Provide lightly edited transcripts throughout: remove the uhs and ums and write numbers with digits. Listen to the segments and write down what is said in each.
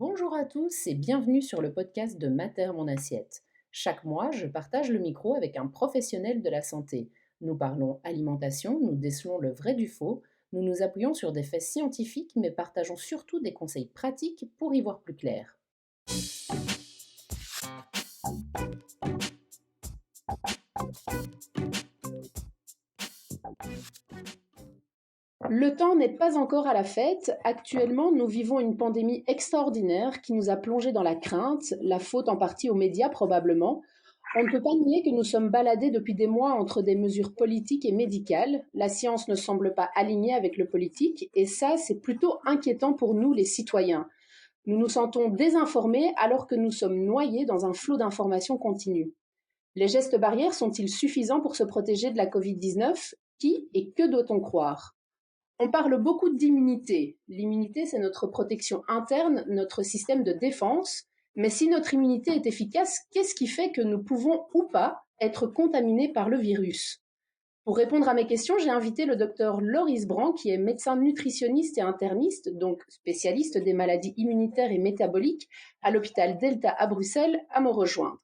Bonjour à tous et bienvenue sur le podcast de Mater mon assiette. Chaque mois, je partage le micro avec un professionnel de la santé. Nous parlons alimentation, nous décelons le vrai du faux, nous nous appuyons sur des faits scientifiques mais partageons surtout des conseils pratiques pour y voir plus clair. Le temps n'est pas encore à la fête. Actuellement, nous vivons une pandémie extraordinaire qui nous a plongés dans la crainte, la faute en partie aux médias probablement. On ne peut pas nier que nous sommes baladés depuis des mois entre des mesures politiques et médicales. La science ne semble pas alignée avec le politique et ça, c'est plutôt inquiétant pour nous, les citoyens. Nous nous sentons désinformés alors que nous sommes noyés dans un flot d'informations continues. Les gestes barrières sont-ils suffisants pour se protéger de la Covid-19? Qui et que doit-on croire? On parle beaucoup d'immunité. L'immunité, c'est notre protection interne, notre système de défense. Mais si notre immunité est efficace, qu'est-ce qui fait que nous pouvons ou pas être contaminés par le virus? Pour répondre à mes questions, j'ai invité le docteur Loris Brand, qui est médecin nutritionniste et interniste, donc spécialiste des maladies immunitaires et métaboliques, à l'hôpital Delta à Bruxelles, à me rejoindre.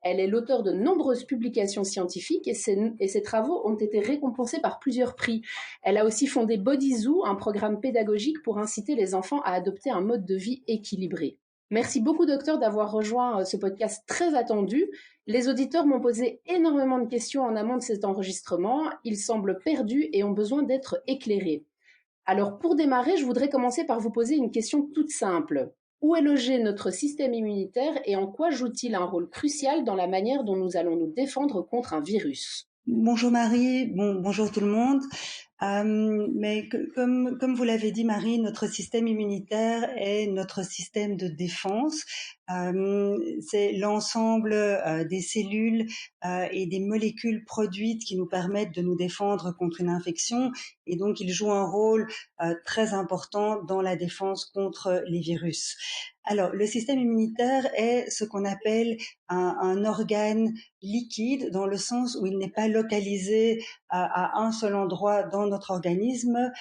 Elle est l'auteure de nombreuses publications scientifiques et ses travaux ont été récompensés par plusieurs prix. Elle a aussi fondé BodyZoo, un programme pédagogique pour inciter les enfants à adopter un mode de vie équilibré. Merci beaucoup, docteur, d'avoir rejoint ce podcast très attendu. Les auditeurs m'ont posé énormément de questions en amont de cet enregistrement. Ils semblent perdus et ont besoin d'être éclairés. Alors, pour démarrer, je voudrais commencer par vous poser une question toute simple. Où est logé notre système immunitaire et en quoi joue-t-il un rôle crucial dans la manière dont nous allons nous défendre contre un virus? Bonjour Marie, bonjour tout le monde. Comme vous l'avez dit Marie, notre système immunitaire est notre système de défense. C'est l'ensemble des cellules et des molécules produites qui nous permettent de nous défendre contre une infection, et donc il joue un rôle très important dans la défense contre les virus. Alors, le système immunitaire est ce qu'on appelle un organe liquide, dans le sens où il n'est pas localisé à un seul endroit dans notre organisme,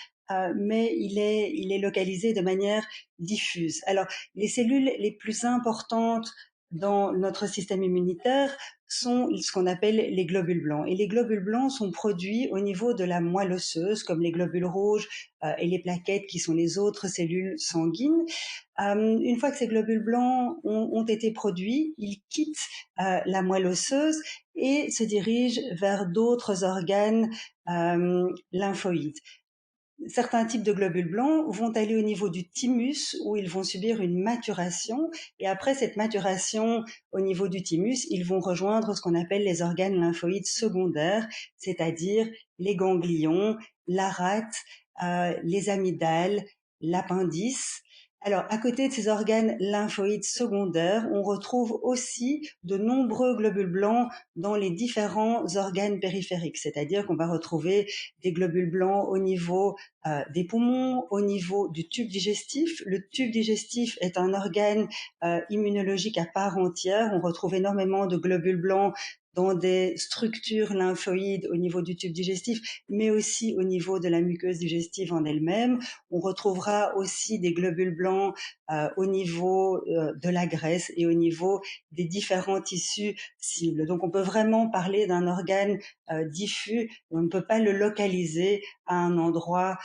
mais il est localisé de manière diffuse. Alors, les cellules les plus importantes dans notre système immunitaire sont ce qu'on appelle les globules blancs. Et les globules blancs sont produits au niveau de la moelle osseuse, comme les globules rouges et les plaquettes qui sont les autres cellules sanguines. Une fois que ces globules blancs ont été produits, ils quittent la moelle osseuse et se dirigent vers d'autres organes lymphoïdes. Certains types de globules blancs vont aller au niveau du thymus où ils vont subir une maturation, et après cette maturation au niveau du thymus, ils vont rejoindre ce qu'on appelle les organes lymphoïdes secondaires, c'est-à-dire les ganglions, la rate, les amygdales, l'appendice. Alors, à côté de ces organes lymphoïdes secondaires, on retrouve aussi de nombreux globules blancs dans les différents organes périphériques, c'est-à-dire qu'on va retrouver des globules blancs au niveau des poumons, au niveau du tube digestif. Le tube digestif est un organe immunologique à part entière. On retrouve énormément de globules blancs dans des structures lymphoïdes au niveau du tube digestif, mais aussi au niveau de la muqueuse digestive en elle-même. On retrouvera aussi des globules blancs au niveau de la graisse et au niveau des différents tissus cibles. Donc on peut vraiment parler d'un organe diffus, on ne peut pas le localiser à un endroit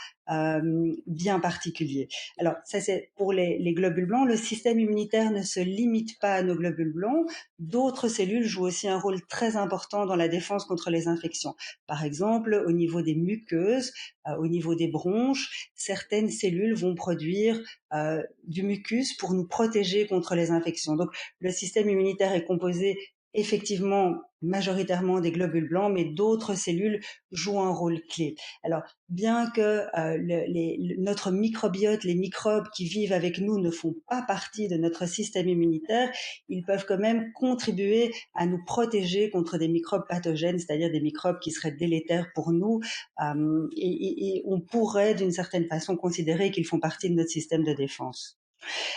bien particulier. Alors ça, c'est pour les globules blancs. Le système immunitaire ne se limite pas à nos globules blancs. D'autres cellules jouent aussi un rôle très important dans la défense contre les infections. Par exemple, au niveau des muqueuses, au niveau des bronches, certaines cellules vont produire du mucus pour nous protéger contre les infections. Donc le système immunitaire est composé effectivement majoritairement des globules blancs, mais d'autres cellules jouent un rôle clé. Alors, bien que notre microbiote, les microbes qui vivent avec nous ne font pas partie de notre système immunitaire, ils peuvent quand même contribuer à nous protéger contre des microbes pathogènes, c'est-à-dire des microbes qui seraient délétères pour nous, et on pourrait d'une certaine façon considérer qu'ils font partie de notre système de défense.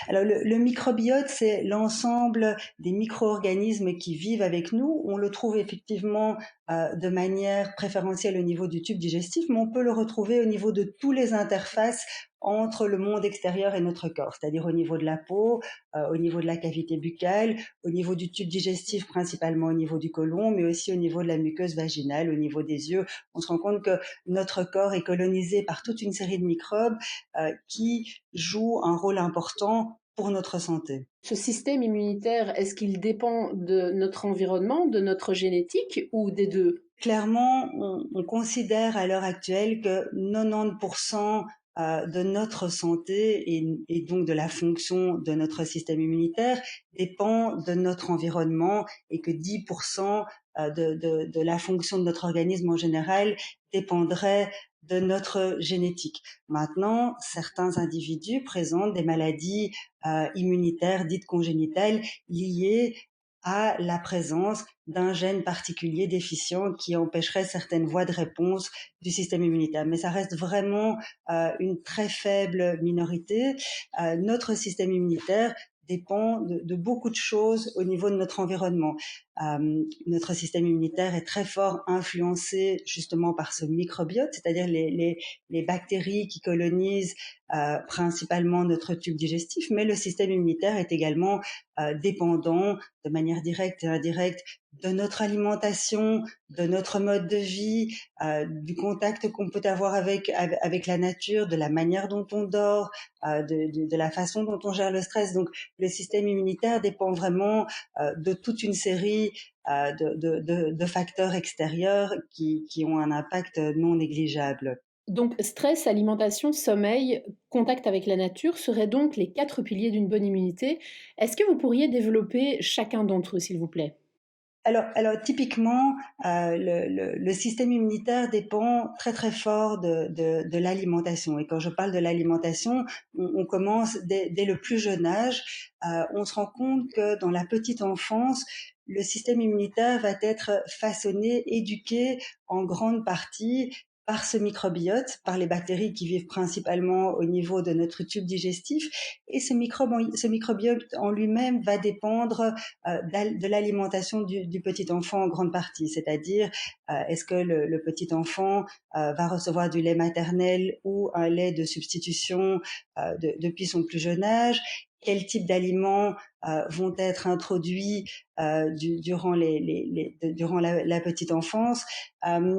Alors le microbiote, c'est l'ensemble des micro-organismes qui vivent avec nous. On le trouve effectivement de manière préférentielle au niveau du tube digestif, mais on peut le retrouver au niveau de toutes les interfaces entre le monde extérieur et notre corps, c'est-à-dire au niveau de la peau, au niveau de la cavité buccale, au niveau du tube digestif, principalement au niveau du côlon, mais aussi au niveau de la muqueuse vaginale, au niveau des yeux. On se rend compte que notre corps est colonisé par toute une série de microbes qui jouent un rôle important pour notre santé. Ce système immunitaire, est-ce qu'il dépend de notre environnement, de notre génétique ou des deux? Clairement, on considère à l'heure actuelle que 90% de notre santé et donc de la fonction de notre système immunitaire dépend de notre environnement et que 10% de la fonction de notre organisme en général dépendrait de notre génétique. Maintenant, certains individus présentent des maladies immunitaires dites congénitales liées à la présence d'un gène particulier déficient qui empêcherait certaines voies de réponse du système immunitaire. Mais ça reste vraiment une très faible minorité. Notre système immunitaire dépend de beaucoup de choses au niveau de notre environnement. Notre système immunitaire est très fort influencé justement par ce microbiote, c'est-à-dire les bactéries qui colonisent principalement notre tube digestif, mais le système immunitaire est également dépendant de manière directe et indirecte de notre alimentation, de notre mode de vie, du contact qu'on peut avoir avec la nature, de la manière dont on dort, de la façon dont on gère le stress. Donc le système immunitaire dépend vraiment de toute une série de facteurs extérieurs qui ont un impact non négligeable. Donc stress, alimentation, sommeil, contact avec la nature seraient donc les 4 piliers d'une bonne immunité. Est-ce que vous pourriez développer chacun d'entre eux, s'il vous plaît? Alors typiquement, le système immunitaire dépend très très fort de l'alimentation. Et quand je parle de l'alimentation, on commence dès le plus jeune âge. On se rend compte que dans la petite enfance, le système immunitaire va être façonné, éduqué en grande partie par ce microbiote, par les bactéries qui vivent principalement au niveau de notre tube digestif. Et ce microbiote en lui-même va dépendre de l'alimentation du petit enfant en grande partie, c'est-à-dire est-ce que le petit enfant va recevoir du lait maternel ou un lait de substitution depuis son plus jeune âge, quel type d'aliments vont être introduits durant la petite enfance.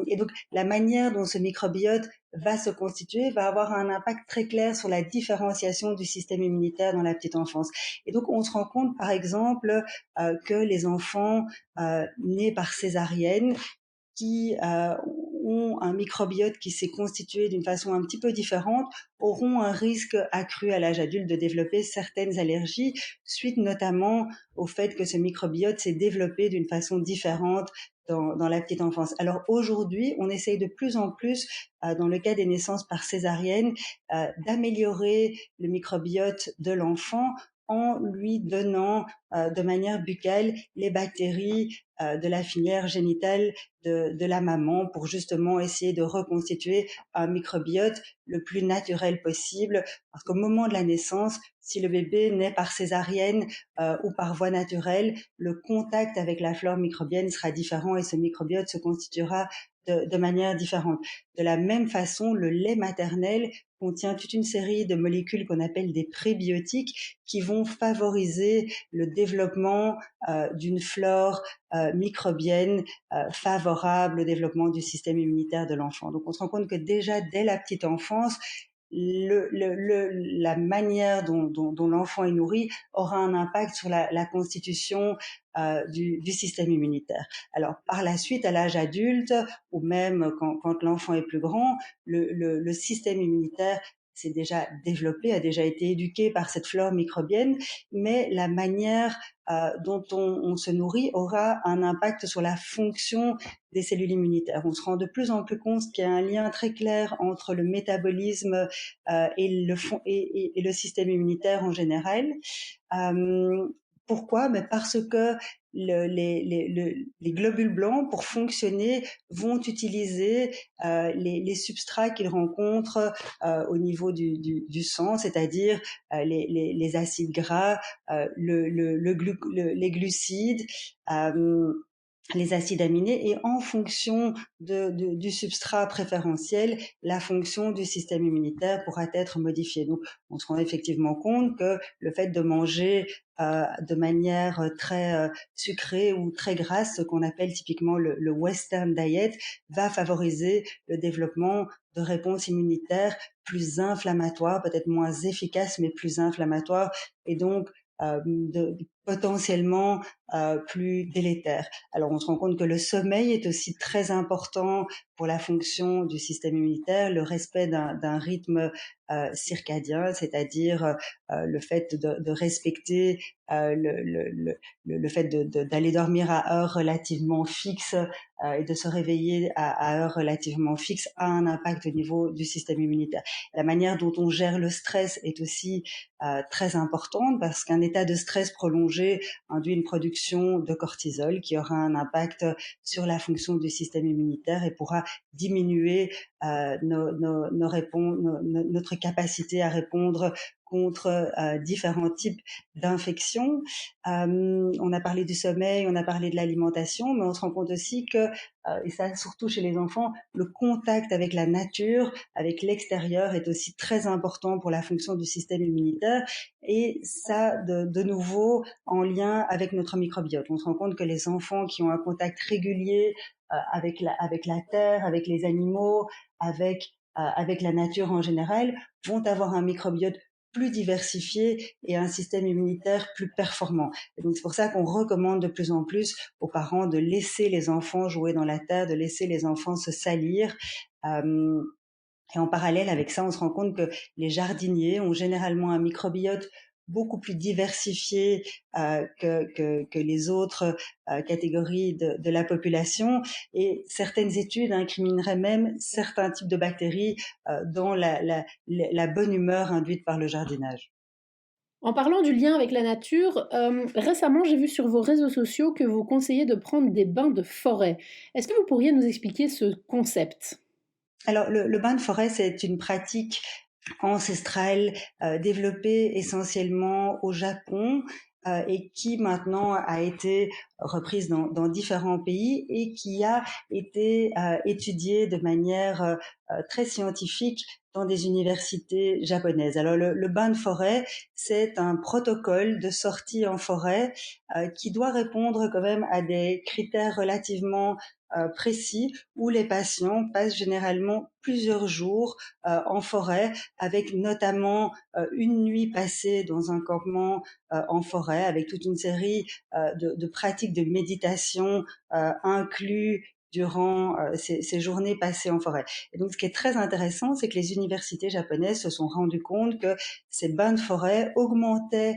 Et donc la manière dont ce microbiote va se constituer va avoir un impact très clair sur la différenciation du système immunitaire dans la petite enfance. Et donc on se rend compte par exemple que les enfants nés par césarienne qui ont un microbiote qui s'est constitué d'une façon un petit peu différente auront un risque accru à l'âge adulte de développer certaines allergies, suite notamment au fait que ce microbiote s'est développé d'une façon différente dans la petite enfance. Alors aujourd'hui, on essaye de plus en plus, dans le cas des naissances par césarienne, d'améliorer le microbiote de l'enfant en lui donnant de manière buccale les bactéries de la filière génitale de la maman pour justement essayer de reconstituer un microbiote le plus naturel possible. Parce qu'au moment de la naissance, si le bébé naît par césarienne ou par voie naturelle, le contact avec la flore microbienne sera différent et ce microbiote se constituera de manière différente. De la même façon, le lait maternel contient toute une série de molécules qu'on appelle des prébiotiques qui vont favoriser le développement d'une flore microbienne favorable au développement du système immunitaire de l'enfant. Donc on se rend compte que déjà dès la petite enfance, la manière dont l'enfant est nourri aura un impact sur la constitution du système immunitaire. Alors par la suite, à l'âge adulte, ou même quand l'enfant est plus grand, le système immunitaire s'est déjà développé, a déjà été éduqué par cette flore microbienne, mais la manière dont on se nourrit aura un impact sur la fonction des cellules immunitaires. On se rend de plus en plus compte qu'il y a un lien très clair entre le métabolisme et le système immunitaire en général. Euh, Pourquoi? Mais parce que les globules blancs, pour fonctionner, vont utiliser les substrats qu'ils rencontrent au niveau du sang, c'est-à-dire les acides gras, les glucides, les acides aminés et en fonction du substrat préférentiel, la fonction du système immunitaire pourra être modifiée. Donc, on se rend effectivement compte que le fait de manger de manière très sucrée ou très grasse, ce qu'on appelle typiquement le Western diet, va favoriser le développement de réponses immunitaires plus inflammatoires, peut-être moins efficaces, mais plus inflammatoires, et donc potentiellement plus délétères. Alors on se rend compte que le sommeil est aussi très important pour la fonction du système immunitaire, le respect d'un rythme circadien, c'est-à-dire le fait de respecter le fait d'aller dormir à heure relativement fixe et de se réveiller à heure relativement fixe a un impact au niveau du système immunitaire. La manière dont on gère le stress est aussi très importante parce qu'un état de stress prolongé induit une production de cortisol qui aura un impact sur la fonction du système immunitaire et pourra diminuer notre capacité à répondre contre différents types d'infections. On a parlé du sommeil, on a parlé de l'alimentation, mais on se rend compte aussi que, et ça surtout chez les enfants, le contact avec la nature, avec l'extérieur est aussi très important pour la fonction du système immunitaire, et ça de nouveau en lien avec notre microbiote. On se rend compte que les enfants qui ont un contact régulier avec la terre, avec les animaux, avec la nature en général, vont avoir un microbiote plus diversifié et un système immunitaire plus performant. Et donc c'est pour ça qu'on recommande de plus en plus aux parents de laisser les enfants jouer dans la terre, de laisser les enfants se salir. Euh, et en parallèle avec ça, on se rend compte que les jardiniers ont généralement un microbiote beaucoup plus diversifié que les autres catégories de la population. Et certaines études incrimineraient même certains types de bactéries dans la bonne humeur induite par le jardinage. En parlant du lien avec la nature, récemment, j'ai vu sur vos réseaux sociaux que vous conseillez de prendre des bains de forêt. Est-ce que vous pourriez nous expliquer ce concept? Alors, le bain de forêt, c'est une pratique ancestrale développée essentiellement au Japon et qui maintenant a été reprise dans différents pays et qui a été étudiée de manière très scientifique dans des universités japonaises. Alors le bain de forêt, c'est un protocole de sortie en forêt qui doit répondre quand même à des critères relativement précis où les patients passent généralement plusieurs jours en forêt avec notamment une nuit passée dans un campement en forêt avec toute une série de pratiques de méditation inclus durant ces journées passées en forêt. Et donc, ce qui est très intéressant, c'est que les universités japonaises se sont rendues compte que ces bains de forêt augmentaient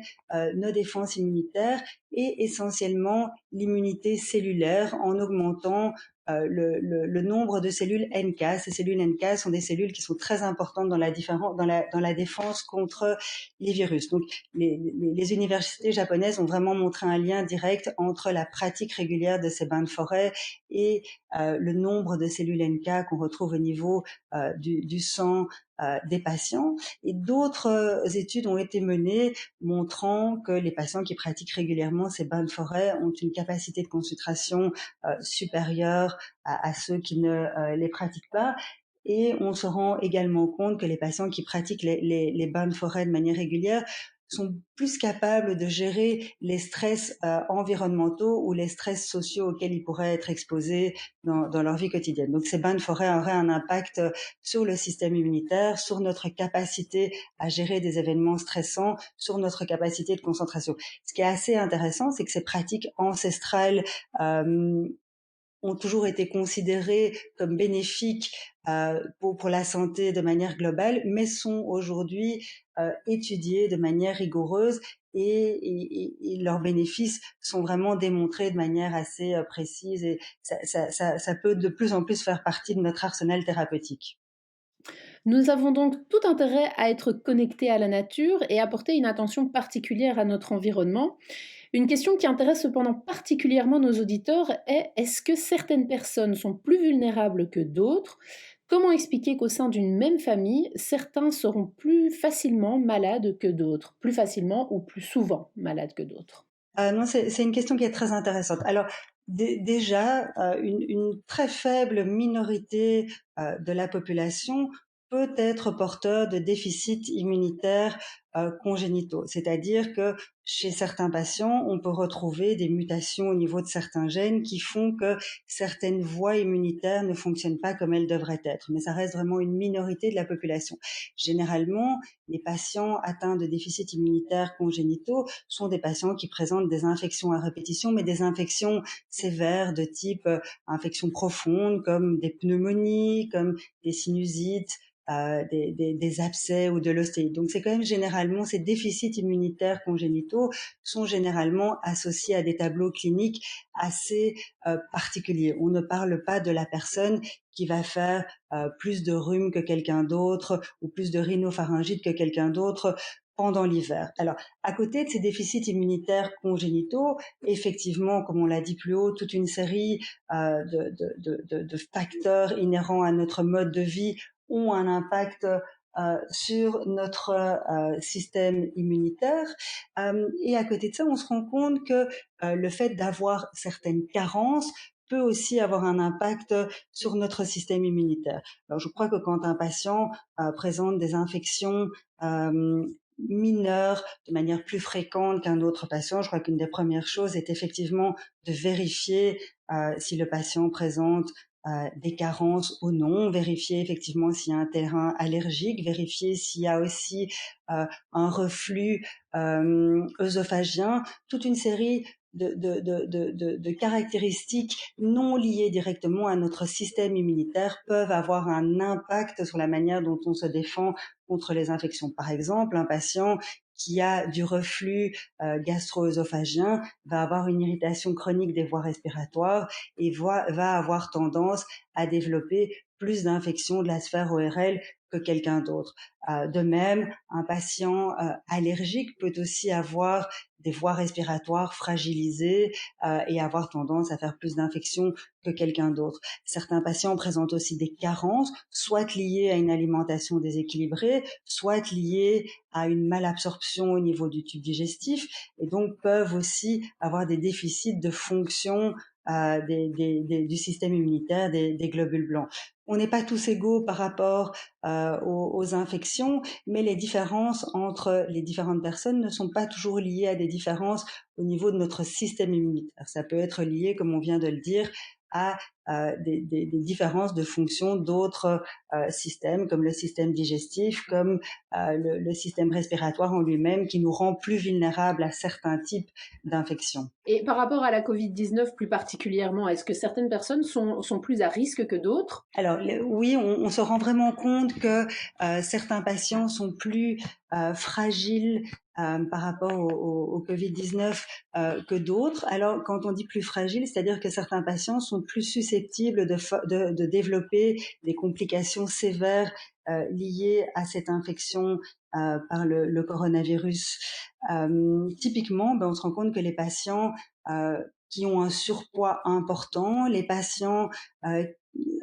nos défenses immunitaires et essentiellement l'immunité cellulaire en augmentant le nombre de cellules NK. Ces cellules NK sont des cellules qui sont très importantes dans la défense contre les virus. Donc, les universités japonaises ont vraiment montré un lien direct entre la pratique régulière de ces bains de forêt et le nombre de cellules NK qu'on retrouve au niveau du sang des patients. Et d'autres études ont été menées montrant que les patients qui pratiquent régulièrement ces bains de forêt ont une capacité de concentration supérieure à ceux qui ne les pratiquent pas. Et on se rend également compte que les patients qui pratiquent les bains de forêt de manière régulière sont plus capables de gérer les stress environnementaux ou les stress sociaux auxquels ils pourraient être exposés dans leur vie quotidienne. Donc ces bains de forêt auraient un impact sur le système immunitaire, sur notre capacité à gérer des événements stressants, sur notre capacité de concentration. Ce qui est assez intéressant, c'est que ces pratiques ancestrales ont toujours été considérées comme bénéfiques pour la santé de manière globale, mais sont aujourd'hui étudiées de manière rigoureuse et leurs bénéfices sont vraiment démontrés de manière assez précise et ça peut de plus en plus faire partie de notre arsenal thérapeutique. Nous avons donc tout intérêt à être connectés à la nature et à porter une attention particulière à notre environnement. Une question qui intéresse cependant particulièrement nos auditeurs est: est-ce que certaines personnes sont plus vulnérables que d'autres? Comment expliquer qu'au sein d'une même famille, certains seront plus facilement malades que d'autres, plus facilement ou plus souvent malades que d'autres? Non, c'est une question qui est très intéressante. Alors, déjà, une très faible minorité de la population peut être porteur de déficits immunitaires congénitaux. C'est-à-dire que chez certains patients, on peut retrouver des mutations au niveau de certains gènes qui font que certaines voies immunitaires ne fonctionnent pas comme elles devraient être. Mais ça reste vraiment une minorité de la population. Généralement, les patients atteints de déficits immunitaires congénitaux sont des patients qui présentent des infections à répétition, mais des infections sévères de type infection profonde, comme des pneumonies, comme des sinusites, des abcès ou de l'ostéite. Donc c'est quand même généralement, ces déficits immunitaires congénitaux sont généralement associés à des tableaux cliniques assez particuliers. On ne parle pas de la personne qui va faire plus de rhume que quelqu'un d'autre ou plus de rhinopharyngite que quelqu'un d'autre pendant l'hiver. Alors, à côté de ces déficits immunitaires congénitaux, effectivement, comme on l'a dit plus haut, toute une série de facteurs inhérents à notre mode de vie ont un impact sur notre système immunitaire. Et à côté de ça, on se rend compte que le fait d'avoir certaines carences peut aussi avoir un impact sur notre système immunitaire. Alors, je crois que quand un patient présente des infections mineures de manière plus fréquente qu'un autre patient, je crois qu'une des premières choses est effectivement de vérifier si le patient présente des carences ou non, vérifier effectivement s'il y a un terrain allergique, vérifier s'il y a aussi un reflux œsophagien, toute une série de caractéristiques non liées directement à notre système immunitaire peuvent avoir un impact sur la manière dont on se défend contre les infections. Par exemple, un patient qui a du reflux gastro-œsophagien va avoir une irritation chronique des voies respiratoires et va avoir tendance à développer plus d'infections de la sphère ORL que quelqu'un d'autre. De même, un patient allergique peut aussi avoir des voies respiratoires fragilisées et avoir tendance à faire plus d'infections que quelqu'un d'autre. Certains patients présentent aussi des carences, soit liées à une alimentation déséquilibrée, soit liées à une malabsorption au niveau du tube digestif, et donc peuvent aussi avoir des déficits de fonction du système immunitaire, des globules blancs. On n'est pas tous égaux par rapport aux infections, mais les différences entre les différentes personnes ne sont pas toujours liées à des différences au niveau de notre système immunitaire. Ça peut être lié, comme on vient de le dire, à des différences de fonction d'autres systèmes, comme le système digestif, comme le système respiratoire en lui-même, qui nous rend plus vulnérables à certains types d'infections. Et par rapport à la Covid-19 plus particulièrement, est-ce que certaines personnes sont plus à risque que d'autres? Alors oui, on se rend vraiment compte que certains patients sont plus fragiles par rapport au Covid-19 que d'autres. Alors quand on dit plus fragile, c'est-à-dire que certains patients sont plus susceptibles de développer des complications sévères liées à cette infection par le coronavirus. Typiquement, on se rend compte que les patients qui ont un surpoids important, les patients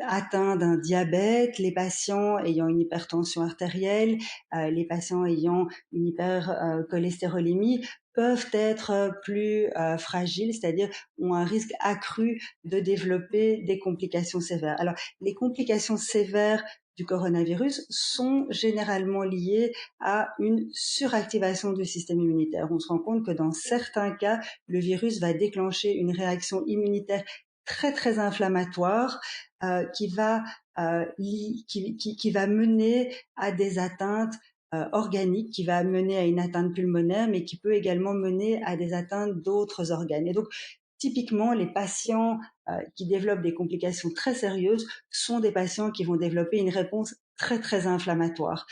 atteints d'un diabète, les patients ayant une hypertension artérielle, les patients ayant une hypercholestérolémie peuvent être plus fragiles, c'est-à-dire ont un risque accru de développer des complications sévères. Alors, les complications sévères du coronavirus sont généralement liées à une suractivation du système immunitaire. On se rend compte que dans certains cas, le virus va déclencher une réaction immunitaire très très inflammatoire qui va qui va mener à des atteintes organiques, qui va mener à une atteinte pulmonaire, mais qui peut également mener à des atteintes d'autres organes. Et donc, typiquement, les patients qui développent des complications très sérieuses sont des patients qui vont développer une réponse très très inflammatoire.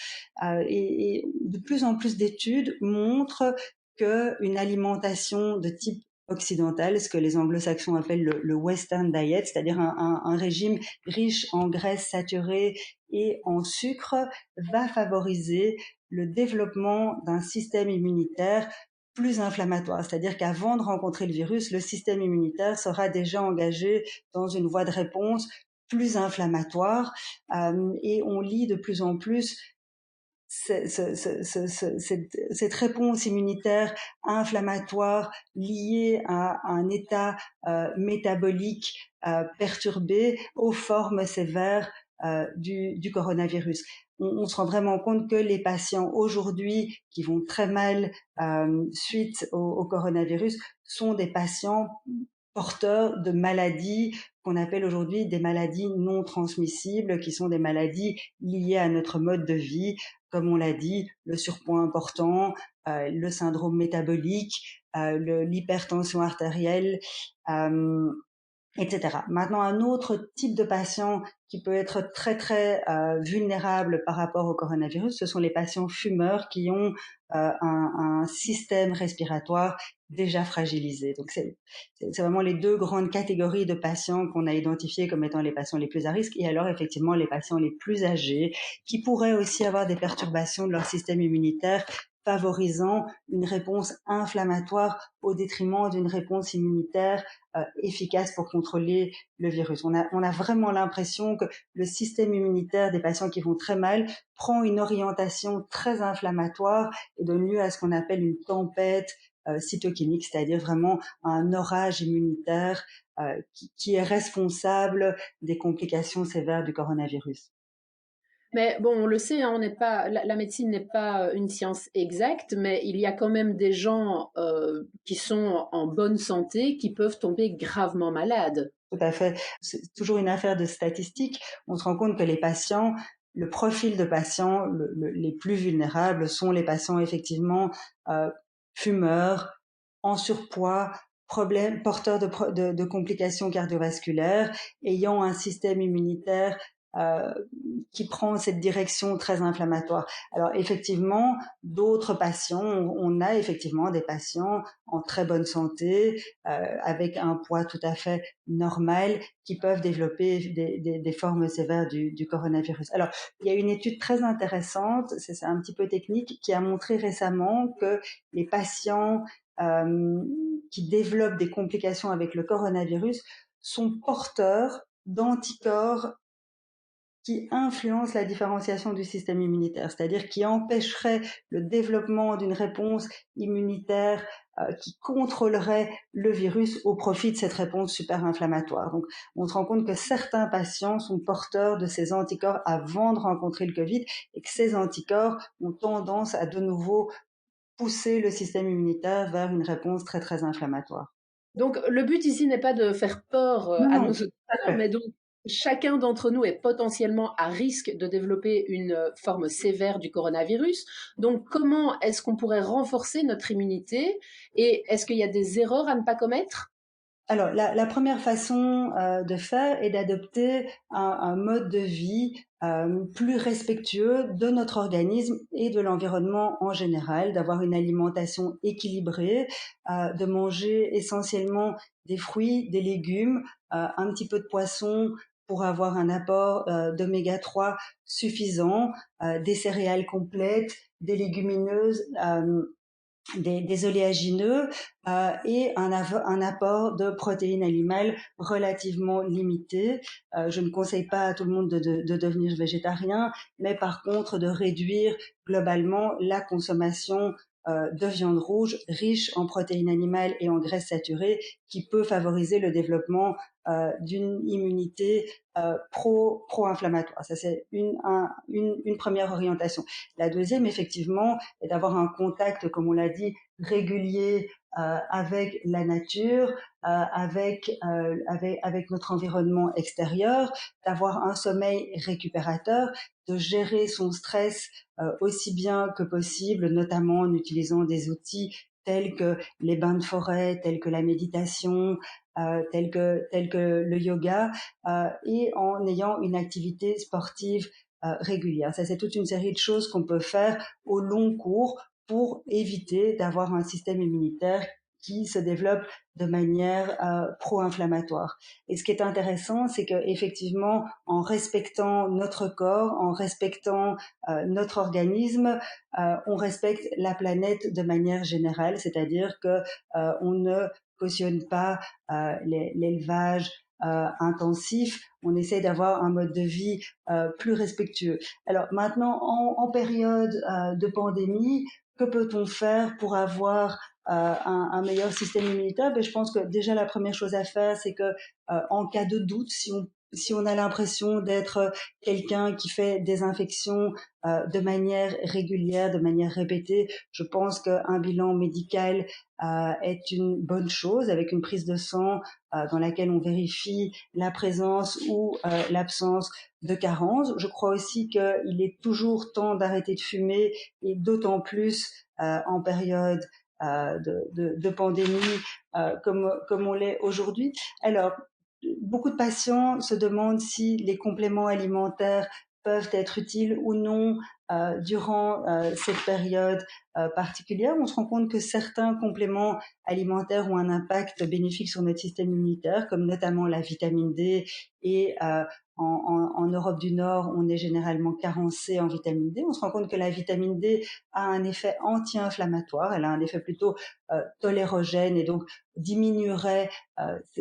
Et de plus en plus d'études montrent qu'une alimentation de type occidental, ce que les anglo-saxons appellent le Western diet, c'est-à-dire un régime riche en graisses saturées et en sucre, va favoriser le développement d'un système immunitaire plus inflammatoire. C'est-à-dire qu'avant de rencontrer le virus, le système immunitaire sera déjà engagé dans une voie de réponse plus inflammatoire et on lit de plus en plus cette réponse immunitaire inflammatoire liée à un état métabolique perturbé aux formes sévères du coronavirus. On se rend vraiment compte que les patients aujourd'hui qui vont très mal suite au coronavirus sont des patients porteurs de maladies qu'on appelle aujourd'hui des maladies non transmissibles, qui sont des maladies liées à notre mode de vie, comme on l'a dit, le surpoids important, le syndrome métabolique, l'hypertension artérielle, euh, etc. Maintenant, un autre type de patient qui peut être très très vulnérable par rapport au coronavirus, ce sont les patients fumeurs qui ont un système respiratoire déjà fragilisé. Donc c'est vraiment les deux grandes catégories de patients qu'on a identifiées comme étant les patients les plus à risque, et alors effectivement les patients les plus âgés qui pourraient aussi avoir des perturbations de leur système immunitaire favorisant une réponse inflammatoire au détriment d'une réponse immunitaire efficace pour contrôler le virus. On a vraiment l'impression que le système immunitaire des patients qui vont très mal prend une orientation très inflammatoire et donne lieu à ce qu'on appelle une tempête cytokinique, c'est-à-dire vraiment un orage immunitaire qui est responsable des complications sévères du coronavirus. Mais bon, on le sait, hein, on n'est pas, la médecine n'est pas une science exacte, mais il y a quand même des gens qui sont en bonne santé qui peuvent tomber gravement malades. Tout à fait. C'est toujours une affaire de statistiques. On se rend compte que les patients, le profil de patients les plus vulnérables sont les patients effectivement euh, fumeurs, en surpoids, problèmes, porteurs de complications cardiovasculaires, ayant un système immunitaire euh, qui prend cette direction très inflammatoire. Alors effectivement, d'autres patients, on a effectivement des patients en très bonne santé, avec un poids tout à fait normal, qui peuvent développer des formes sévères du coronavirus. Alors, il y a une étude très intéressante, c'est un petit peu technique, qui a montré récemment que les patients qui développent des complications avec le coronavirus sont porteurs d'anticorps qui influence la différenciation du système immunitaire, c'est-à-dire qui empêcherait le développement d'une réponse immunitaire qui contrôlerait le virus au profit de cette réponse super-inflammatoire. Donc, on se rend compte que certains patients sont porteurs de ces anticorps avant de rencontrer le Covid et que ces anticorps ont tendance à de nouveau pousser le système immunitaire vers une réponse très, très inflammatoire. Donc, le but ici n'est pas de faire peur Non, à non, nos tout à auditeurs, fait. mais donc chacun d'entre nous est potentiellement à risque de développer une forme sévère du coronavirus. Donc, comment est-ce qu'on pourrait renforcer notre immunité et est-ce qu'il y a des erreurs à ne pas commettre? Alors, la première façon de faire est d'adopter un mode de vie plus respectueux de notre organisme et de l'environnement en général, d'avoir une alimentation équilibrée, de manger essentiellement des fruits, des légumes, un petit peu de poisson pour avoir un apport d'oméga 3 suffisant, des céréales complètes, des légumineuses, des oléagineux et un apport de protéines animales relativement limité. Je ne conseille pas à tout le monde de devenir végétarien, mais par contre de réduire globalement la consommation de viande rouge riche en protéines animales et en graisses saturées qui peut favoriser le développement d'une immunité pro-inflammatoire. Ça, c'est une première orientation. La deuxième, effectivement, est d'avoir un contact, comme on l'a dit, régulier avec la nature, avec notre environnement extérieur, d'avoir un sommeil récupérateur, de gérer son stress aussi bien que possible, notamment en utilisant des outils tels que les bains de forêt, tels que la méditation, tels que le yoga, et en ayant une activité sportive régulière. Ça, c'est toute une série de choses qu'on peut faire au long cours pour éviter d'avoir un système immunitaire qui se développe de manière pro-inflammatoire. Et ce qui est intéressant, c'est que effectivement, en respectant notre corps, en respectant notre organisme, on respecte la planète de manière générale, c'est-à-dire que on ne cautionne pas l'élevage intensif, on essaie d'avoir un mode de vie plus respectueux. Alors maintenant, en période de pandémie, que peut-on faire pour avoir un meilleur système immunitaire? Je pense que déjà la première chose à faire, c'est que en cas de doute, si on a l'impression d'être quelqu'un qui fait des infections de manière régulière, de manière répétée, je pense qu'un bilan médical est une bonne chose, avec une prise de sang dans laquelle on vérifie la présence ou l'absence de carence. Je crois aussi qu'il est toujours temps d'arrêter de fumer, et d'autant plus en période de pandémie comme on l'est aujourd'hui. Alors, beaucoup de patients se demandent si les compléments alimentaires peuvent être utiles ou non durant cette période particulière. On se rend compte que certains compléments alimentaires ont un impact bénéfique sur notre système immunitaire, comme notamment la vitamine D, et en Europe du Nord, on est généralement carencé en vitamine D. On se rend compte que la vitamine D a un effet anti-inflammatoire, elle a un effet plutôt tolérogène, et donc diminuerait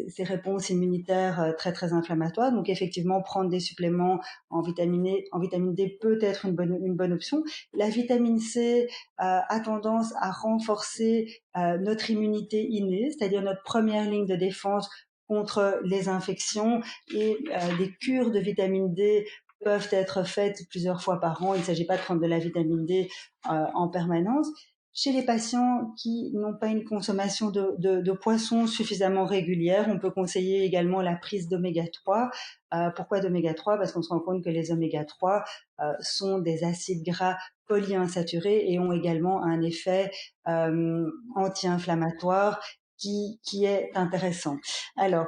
ces réponses immunitaires très inflammatoires. Donc effectivement, prendre des suppléments en vitamine D peut être une bonne option. La vitamine C a tendance à renforcer notre immunité innée, c'est-à-dire notre première ligne de défense contre les infections, et des cures de vitamine D peuvent être faites plusieurs fois par an. Il ne s'agit pas de prendre de la vitamine D en permanence. Chez les patients qui n'ont pas une consommation de poissons suffisamment régulière, on peut conseiller également la prise d'oméga 3. Pourquoi d'oméga 3? Parce qu'on se rend compte que les oméga 3 sont des acides gras polyinsaturés et ont également un effet anti-inflammatoire qui est intéressant. Alors,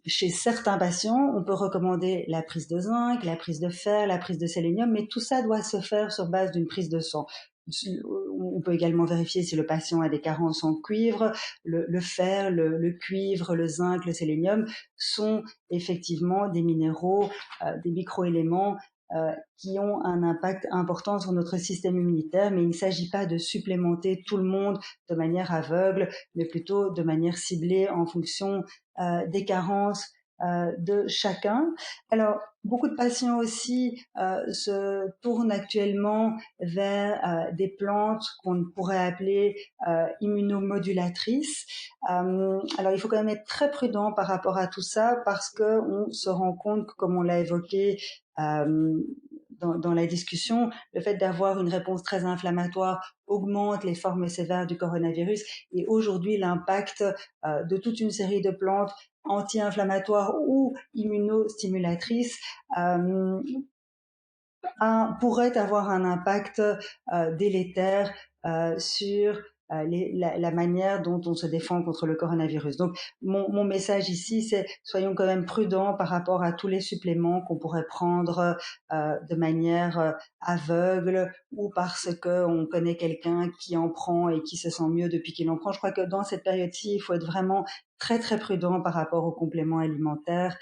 chez certains patients, on peut recommander la prise de zinc, la prise de fer, la prise de sélénium, mais tout ça doit se faire sur base d'une prise de sang. On peut également vérifier si le patient a des carences en cuivre. Le fer, le cuivre, le zinc, le sélénium sont effectivement des minéraux, des microéléments qui ont un impact important sur notre système immunitaire, mais il ne s'agit pas de supplémenter tout le monde de manière aveugle, mais plutôt de manière ciblée en fonction des carences de chacun. Alors, beaucoup de patients aussi se tournent actuellement vers des plantes qu'on pourrait appeler immunomodulatrices. Alors, il faut quand même être très prudent par rapport à tout ça, parce que on se rend compte que, comme on l'a évoqué dans la discussion, le fait d'avoir une réponse très inflammatoire augmente les formes sévères du coronavirus, et aujourd'hui l'impact de toute une série de plantes anti-inflammatoires ou immunostimulatrices pourrait avoir un impact délétère sur la manière dont on se défend contre le coronavirus. Donc, mon message ici, c'est soyons quand même prudents par rapport à tous les suppléments qu'on pourrait prendre de manière aveugle, ou parce qu'on connaît quelqu'un qui en prend et qui se sent mieux depuis qu'il en prend. Je crois que dans cette période-ci, il faut être vraiment très prudent par rapport aux compléments alimentaires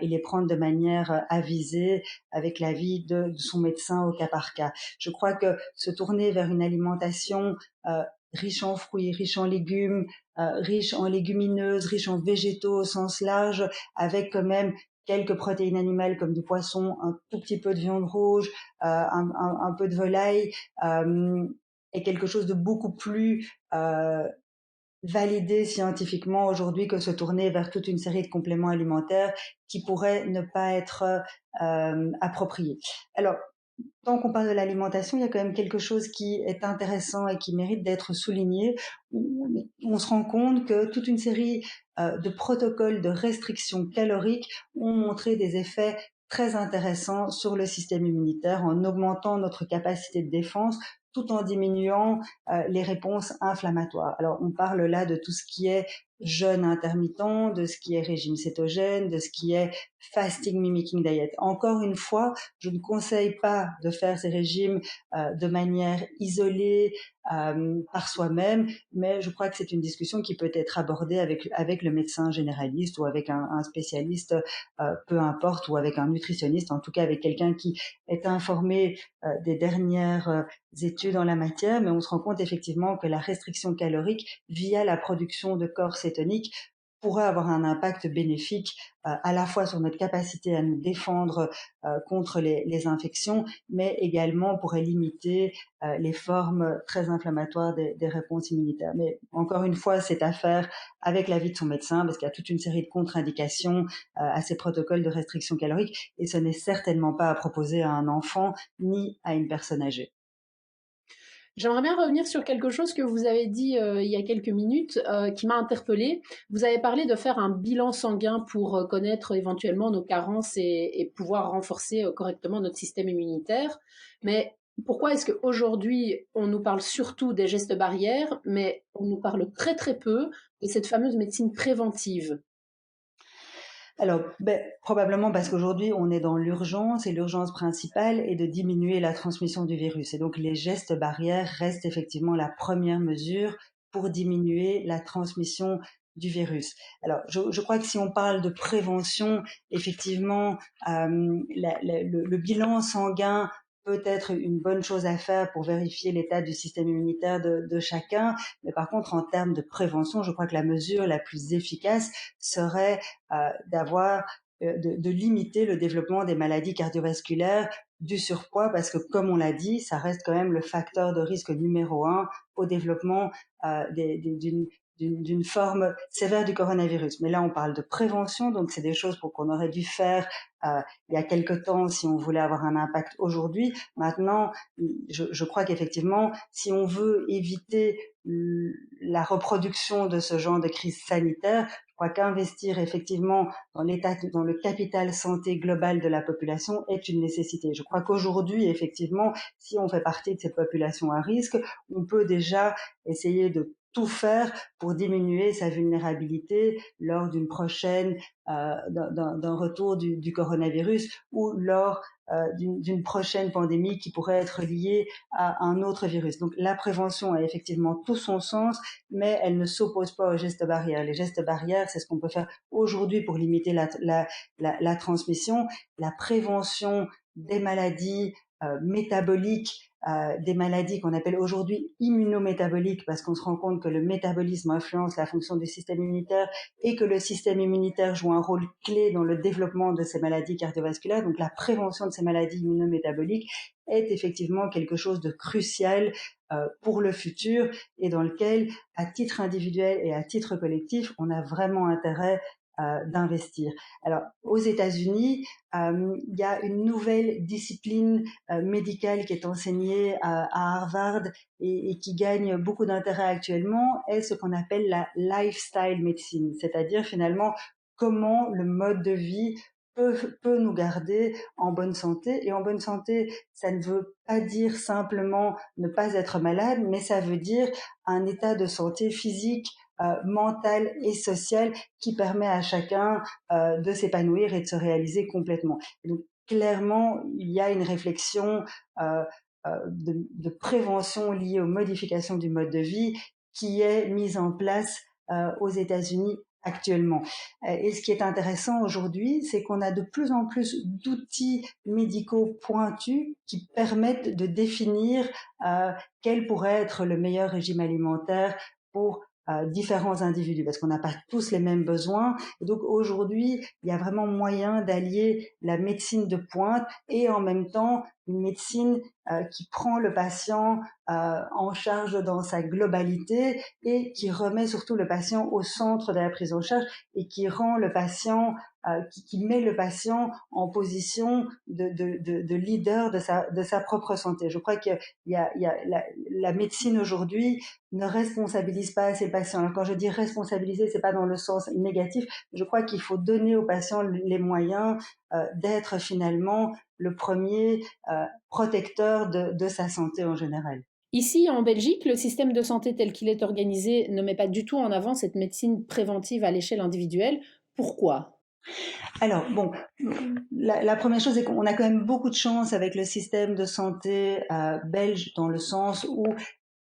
et les prendre de manière avisée, avec l'avis de son médecin au cas par cas. Je crois que se tourner vers une alimentation riche en fruits, riche en légumes, riche en légumineuses, riche en végétaux au sens large, avec quand même quelques protéines animales comme du poisson, un tout petit peu de viande rouge, un peu de volaille, est quelque chose de beaucoup plus validé scientifiquement aujourd'hui que se tourner vers toute une série de compléments alimentaires qui pourraient ne pas être appropriés. Alors, tant qu'on parle de l'alimentation, il y a quand même quelque chose qui est intéressant et qui mérite d'être souligné. On se rend compte que toute une série de protocoles de restriction calorique ont montré des effets très intéressants sur le système immunitaire, en augmentant notre capacité de défense tout en diminuant les réponses inflammatoires. Alors, on parle là de tout ce qui est jeûne intermittent, de ce qui est régime cétogène, de ce qui est fasting mimicking diet. Encore une fois, je ne conseille pas de faire ces régimes de manière isolée par soi-même, mais je crois que c'est une discussion qui peut être abordée avec le médecin généraliste, ou avec un spécialiste, peu importe, ou avec un nutritionniste, en tout cas avec quelqu'un qui est informé des dernières études en la matière. Mais on se rend compte effectivement que la restriction calorique via la production de corps cétoniques pourrait avoir un impact bénéfique à la fois sur notre capacité à nous défendre contre les infections, mais également pourrait limiter les formes très inflammatoires des réponses immunitaires. Mais encore une fois, c'est à faire avec l'avis de son médecin, parce qu'il y a toute une série de contre-indications à ces protocoles de restriction calorique, et ce n'est certainement pas à proposer à un enfant ni à une personne âgée. J'aimerais bien revenir sur quelque chose que vous avez dit il y a quelques minutes, qui m'a interpellée. Vous avez parlé de faire un bilan sanguin pour connaître éventuellement nos carences et pouvoir renforcer correctement notre système immunitaire. Mais pourquoi est-ce qu'aujourd'hui, on nous parle surtout des gestes barrières, mais on nous parle très très peu de cette fameuse médecine préventive? Alors, probablement parce qu'aujourd'hui, on est dans l'urgence et l'urgence principale est de diminuer la transmission du virus. Et donc, les gestes barrières restent effectivement la première mesure pour diminuer la transmission du virus. Alors, je crois que si on parle de prévention, effectivement, le bilan sanguin peut être une bonne chose à faire pour vérifier l'état du système immunitaire de chacun. Mais par contre, en termes de prévention, je crois que la mesure la plus efficace serait d'avoir de limiter le développement des maladies cardiovasculaires, du surpoids, parce que comme on l'a dit, ça reste quand même le facteur de risque numéro un au développement d'une forme sévère du coronavirus. Mais là, on parle de prévention, donc c'est des choses qu'on aurait dû faire il y a quelque temps si on voulait avoir un impact aujourd'hui. Maintenant, je crois qu'effectivement, si on veut éviter la reproduction de ce genre de crise sanitaire, je crois qu'investir effectivement dans le capital santé global de la population est une nécessité. Je crois qu'aujourd'hui, effectivement, si on fait partie de cette population à risque, on peut déjà essayer de tout faire pour diminuer sa vulnérabilité lors d'une prochaine d'un retour du coronavirus ou lors d'une prochaine pandémie qui pourrait être liée à un autre virus. Donc la prévention a effectivement tout son sens, mais elle ne s'oppose pas aux gestes barrières. Les gestes barrières, c'est ce qu'on peut faire aujourd'hui pour limiter la transmission. La prévention des maladies métaboliques, des maladies qu'on appelle aujourd'hui immunométaboliques, parce qu'on se rend compte que le métabolisme influence la fonction du système immunitaire et que le système immunitaire joue un rôle clé dans le développement de ces maladies cardiovasculaires. Donc la prévention de ces maladies immunométaboliques est effectivement quelque chose de crucial pour le futur et dans lequel, à titre individuel et à titre collectif, on a vraiment intérêt d'investir. Alors, aux États-Unis, il y a une nouvelle discipline médicale qui est enseignée à Harvard et qui gagne beaucoup d'intérêt actuellement, est ce qu'on appelle la lifestyle medicine, c'est-à-dire finalement comment le mode de vie peut nous garder en bonne santé. Et en bonne santé, ça ne veut pas dire simplement ne pas être malade, mais ça veut dire un état de santé physique, mentale et sociale qui permet à chacun de s'épanouir et de se réaliser complètement. Et donc, clairement, il y a une réflexion de prévention liée aux modifications du mode de vie qui est mise en place aux États-Unis actuellement. Et ce qui est intéressant aujourd'hui, c'est qu'on a de plus en plus d'outils médicaux pointus qui permettent de définir quel pourrait être le meilleur régime alimentaire pour différents individus, parce qu'on n'a pas tous les mêmes besoins. Et donc aujourd'hui, il y a vraiment moyen d'allier la médecine de pointe et en même temps une médecine qui prend le patient en charge dans sa globalité et qui remet surtout le patient au centre de la prise en charge et qui rend le patient, qui met le patient en position de leader de sa propre santé. Je crois qu'il y a la médecine aujourd'hui ne responsabilise pas assez le patient. Alors quand je dis responsabiliser, c'est pas dans le sens négatif. Je crois qu'il faut donner au patient les moyens d'être finalement le premier protecteur de sa santé en général. Ici, en Belgique, le système de santé tel qu'il est organisé ne met pas du tout en avant cette médecine préventive à l'échelle individuelle. Pourquoi? Alors, bon, la première chose, c'est qu'on a quand même beaucoup de chance avec le système de santé belge, dans le sens où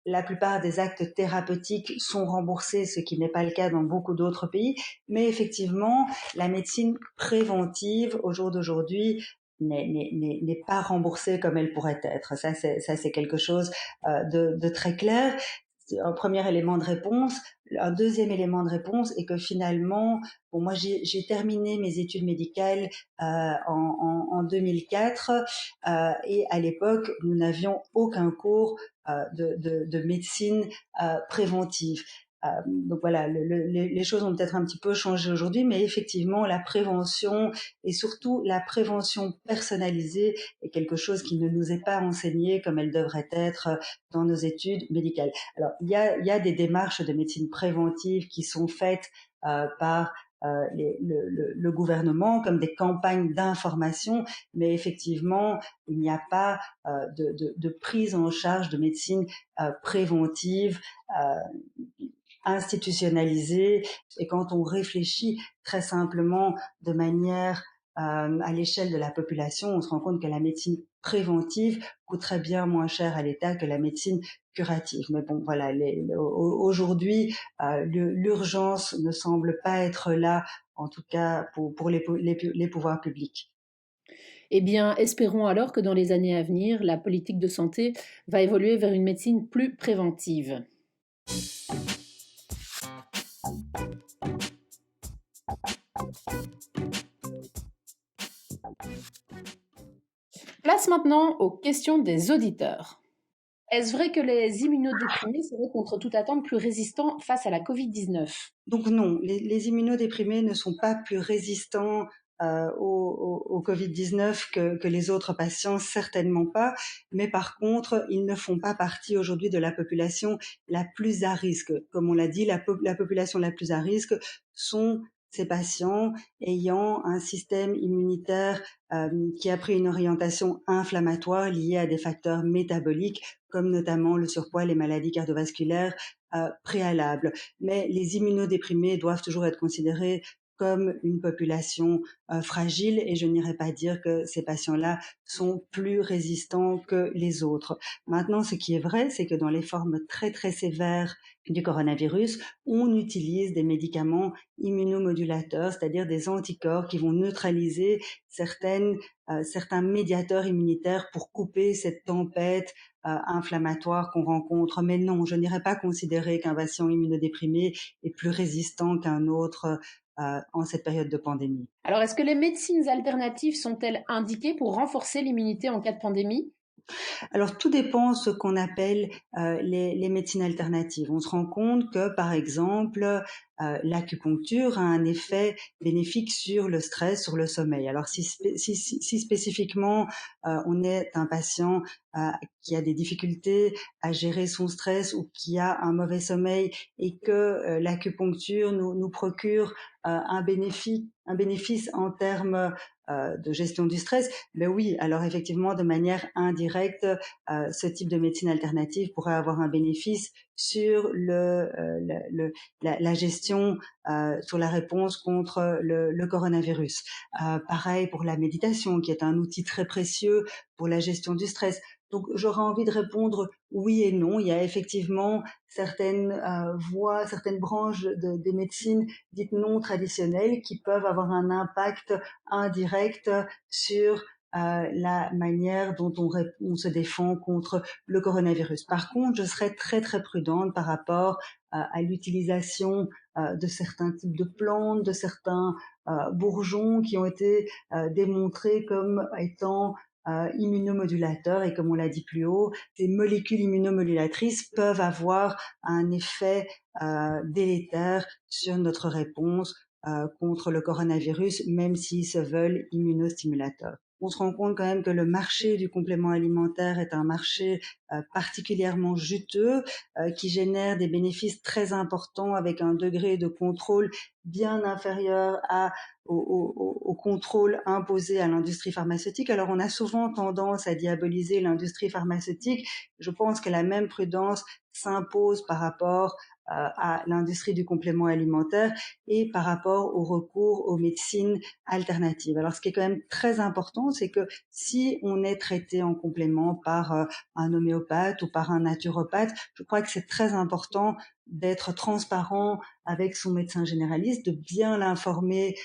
la plupart des actes thérapeutiques sont remboursés, ce qui n'est pas le cas dans beaucoup d'autres pays. Mais effectivement, la médecine préventive, au jour d'aujourd'hui, n'est pas remboursée comme elle pourrait être. Ça, c'est quelque chose de très clair. c'est un premier élément de réponse. Un deuxième élément de réponse est que finalement, bon, moi j'ai terminé mes études médicales en 2004 et à l'époque nous n'avions aucun cours de médecine préventive. Donc voilà, les choses ont peut-être un petit peu changé aujourd'hui, mais effectivement, la prévention et surtout la prévention personnalisée est quelque chose qui ne nous est pas enseigné comme elle devrait être dans nos études médicales. Alors, il y a des démarches de médecine préventive qui sont faites par le gouvernement comme des campagnes d'information, mais effectivement, il n'y a pas de prise en charge de médecine préventive institutionnalisée. Et quand on réfléchit très simplement de manière à l'échelle de la population, on se rend compte que la médecine préventive coûterait bien moins cher à l'État que la médecine curative. Mais bon, voilà, aujourd'hui, l'urgence ne semble pas être là, en tout cas pour les pouvoirs publics. Eh bien, espérons alors que dans les années à venir, la politique de santé va évoluer vers une médecine plus préventive. Place maintenant aux questions des auditeurs. Est-ce vrai que les immunodéprimés seraient contre toute attente plus résistants face à la Covid-19? Donc non, les immunodéprimés ne sont pas plus résistants au Covid-19 que les autres patients, certainement pas. Mais par contre, ils ne font pas partie aujourd'hui de la population la plus à risque. Comme on l'a dit, la population la plus à risque sont ces patients ayant un système immunitaire qui a pris une orientation inflammatoire liée à des facteurs métaboliques, comme notamment le surpoids, les maladies cardiovasculaires préalables. Mais les immunodéprimés doivent toujours être considérés comme une population fragile et je n'irai pas dire que ces patients-là sont plus résistants que les autres. Maintenant, ce qui est vrai, c'est que dans les formes très très sévères du coronavirus, on utilise des médicaments immunomodulateurs, c'est-à-dire des anticorps qui vont neutraliser certains médiateurs immunitaires pour couper cette tempête inflammatoire qu'on rencontre. Mais non, je n'irais pas considérer qu'un patient immunodéprimé est plus résistant qu'un autre en cette période de pandémie. Alors, est-ce que les médecines alternatives sont-elles indiquées pour renforcer l'immunité en cas de pandémie? Alors tout dépend ce qu'on appelle les médecines alternatives. On se rend compte que par exemple l'acupuncture a un effet bénéfique sur le stress, sur le sommeil. Alors si spécifiquement on est un patient qui a des difficultés à gérer son stress ou qui a un mauvais sommeil et que l'acupuncture nous procure un bénéfice en termes de gestion du stress, ben oui, alors effectivement, de manière indirecte, ce type de médecine alternative pourrait avoir un bénéfice sur la gestion, sur la réponse contre le coronavirus. Pareil pour la méditation, qui est un outil très précieux pour la gestion du stress. Donc j'aurais envie de répondre oui et non. Il y a effectivement certaines voies, certaines branches des médecines dites non traditionnelles qui peuvent avoir un impact indirect sur la manière dont on se défend contre le coronavirus. Par contre, je serais très très prudente par rapport à l'utilisation de certains types de plantes, de certains bourgeons qui ont été démontrés comme étant immunomodulateurs et comme on l'a dit plus haut, ces molécules immunomodulatrices peuvent avoir un effet délétère sur notre réponse contre le coronavirus, même s'ils se veulent immunostimulateurs. On se rend compte quand même que le marché du complément alimentaire est un marché particulièrement juteux qui génère des bénéfices très importants avec un degré de contrôle bien inférieur au contrôle imposé à l'industrie pharmaceutique. Alors on a souvent tendance à diaboliser l'industrie pharmaceutique. Je pense que la même prudence s'impose par rapport à l'industrie du complément alimentaire et par rapport au recours aux médecines alternatives. Alors ce qui est quand même très important, c'est que si on est traité en complément par un homéopathe ou par un naturopathe, je crois que c'est très important d'être transparent avec son médecin généraliste, de bien l'informer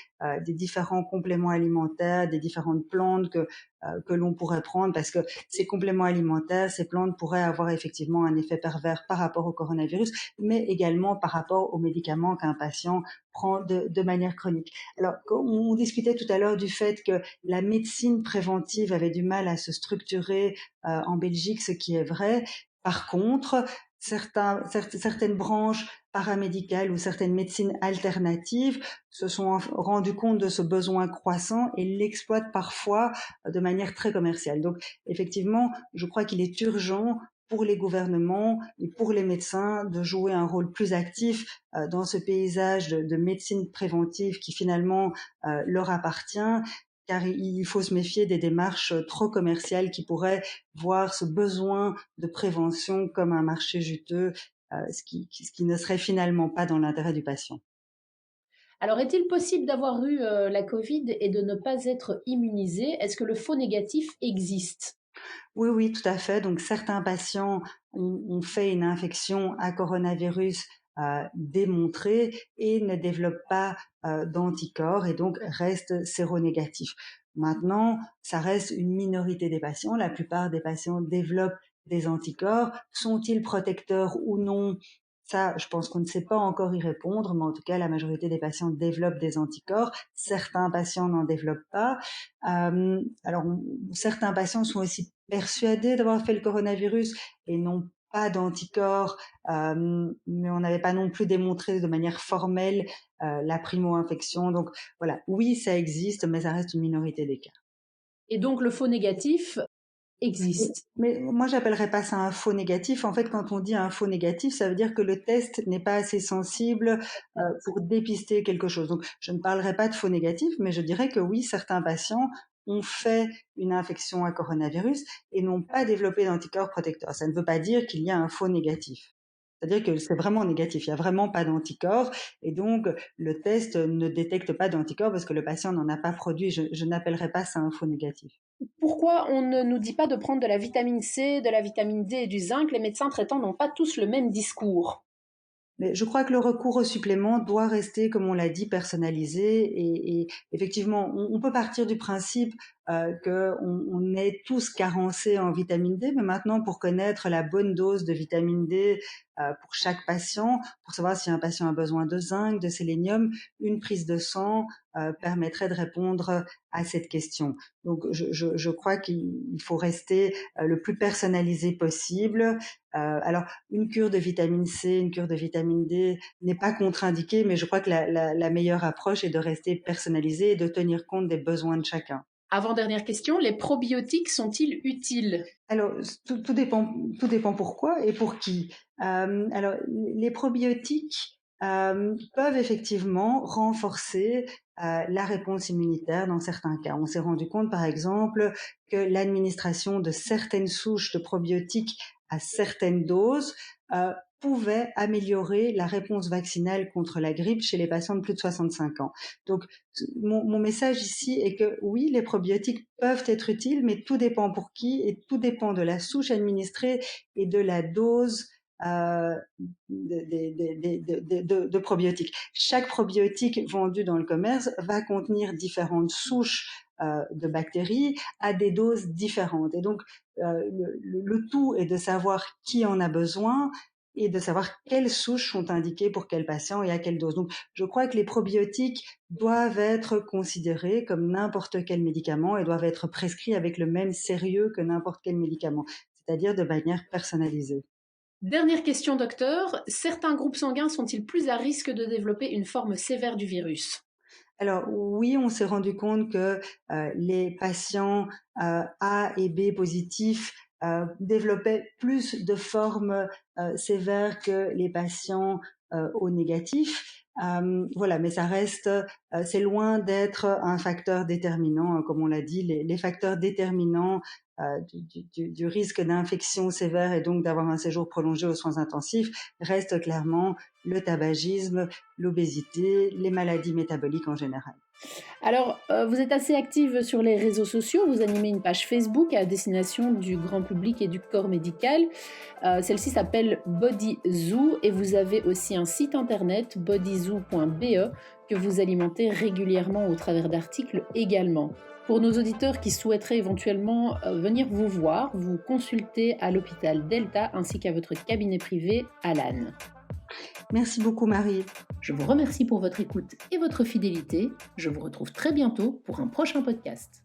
des différents compléments alimentaires, des différentes plantes que l'on pourrait prendre, parce que ces compléments alimentaires, ces plantes pourraient avoir effectivement un effet pervers par rapport au coronavirus, mais également par rapport aux médicaments qu'un patient prend de manière chronique. Alors, on discutait tout à l'heure du fait que la médecine préventive avait du mal à se structurer en Belgique, ce qui est vrai. Par contre, certaines branches paramédicales ou certaines médecines alternatives se sont rendues compte de ce besoin croissant et l'exploitent parfois de manière très commerciale. Donc, effectivement, je crois qu'il est urgent pour les gouvernements et pour les médecins de jouer un rôle plus actif dans ce paysage de médecine préventive qui finalement leur appartient, car il faut se méfier des démarches trop commerciales qui pourraient voir ce besoin de prévention comme un marché juteux, ce qui ne serait finalement pas dans l'intérêt du patient. Alors, est-il possible d'avoir eu la Covid et de ne pas être immunisé? Est-ce que le faux négatif existe? Oui, oui, tout à fait. Donc certains patients ont fait une infection à coronavirus démontrée et ne développent pas d'anticorps et donc restent séronégatifs. Maintenant, ça reste une minorité des patients. La plupart des patients développent des anticorps. Sont-ils protecteurs ou non? Ça, je pense qu'on ne sait pas encore y répondre, mais en tout cas, la majorité des patients développent des anticorps. Certains patients n'en développent pas. Alors, certains patients sont aussi persuadés d'avoir fait le coronavirus et n'ont pas d'anticorps, mais on n'avait pas non plus démontré de manière formelle la primo-infection. Donc voilà, oui, ça existe, mais ça reste une minorité des cas. Et donc, le faux négatif existe. Mais moi, j'appellerais pas ça un faux négatif. En fait, quand on dit un faux négatif, ça veut dire que le test n'est pas assez sensible pour dépister quelque chose. Donc, je ne parlerai pas de faux négatif, mais je dirais que oui, certains patients ont fait une infection à coronavirus et n'ont pas développé d'anticorps protecteurs. Ça ne veut pas dire qu'il y a un faux négatif. C'est-à-dire que c'est vraiment négatif. Il n'y a vraiment pas d'anticorps et donc le test ne détecte pas d'anticorps parce que le patient n'en a pas produit. Je n'appellerais pas ça un faux négatif. Pourquoi on ne nous dit pas de prendre de la vitamine C, de la vitamine D et du zinc? Les médecins traitants n'ont pas tous le même discours. Mais je crois que le recours au supplément doit rester, comme on l'a dit, personnalisé. Et effectivement, on peut partir du principe qu'on est tous carencés en vitamine D, mais maintenant, pour connaître la bonne dose de vitamine D pour chaque patient, pour savoir si un patient a besoin de zinc, de sélénium, une prise de sang permettrait de répondre à cette question. Donc, je crois qu'il faut rester le plus personnalisé possible. Alors, une cure de vitamine C, une cure de vitamine D n'est pas contre-indiquée, mais je crois que la meilleure approche est de rester personnalisé et de tenir compte des besoins de chacun. Avant-dernière question, les probiotiques sont-ils utiles? Alors, tout dépend pourquoi et pour qui. Alors, les probiotiques peuvent effectivement renforcer la réponse immunitaire dans certains cas. On s'est rendu compte, par exemple, que l'administration de certaines souches de probiotiques à certaines doses euh, pouvait améliorer la réponse vaccinale contre la grippe chez les patients de plus de 65 ans. Donc, mon message ici est que oui, les probiotiques peuvent être utiles, mais tout dépend pour qui et tout dépend de la souche administrée et de la dose euh, de probiotiques. Chaque probiotique vendu dans le commerce va contenir différentes souches de bactéries à des doses différentes. Et donc, le tout est de savoir qui en a besoin et de savoir quelles souches sont indiquées pour quel patient et à quelle dose. Donc, je crois que les probiotiques doivent être considérés comme n'importe quel médicament et doivent être prescrits avec le même sérieux que n'importe quel médicament, c'est-à-dire de manière personnalisée. Dernière question, docteur. Certains groupes sanguins sont-ils plus à risque de développer une forme sévère du virus? Alors oui, on s'est rendu compte que les patients A et B positifs développaient plus de formes sévères que les patients O négatifs. Voilà, mais ça reste, c'est loin d'être un facteur déterminant, comme on l'a dit. Les facteurs déterminants du risque d'infection sévère et donc d'avoir un séjour prolongé aux soins intensifs reste clairement le tabagisme, l'obésité, les maladies métaboliques en général. Alors, vous êtes assez active sur les réseaux sociaux, vous animez une page Facebook à destination du grand public et du corps médical. Celle-ci s'appelle BodyZoo et vous avez aussi un site internet bodyzoo.be que vous alimentez régulièrement au travers d'articles également. Pour nos auditeurs qui souhaiteraient éventuellement venir vous voir, vous consultez à l'hôpital Delta ainsi qu'à votre cabinet privé Alan. Merci beaucoup Marie. Je vous remercie pour votre écoute et votre fidélité. Je vous retrouve très bientôt pour un prochain podcast.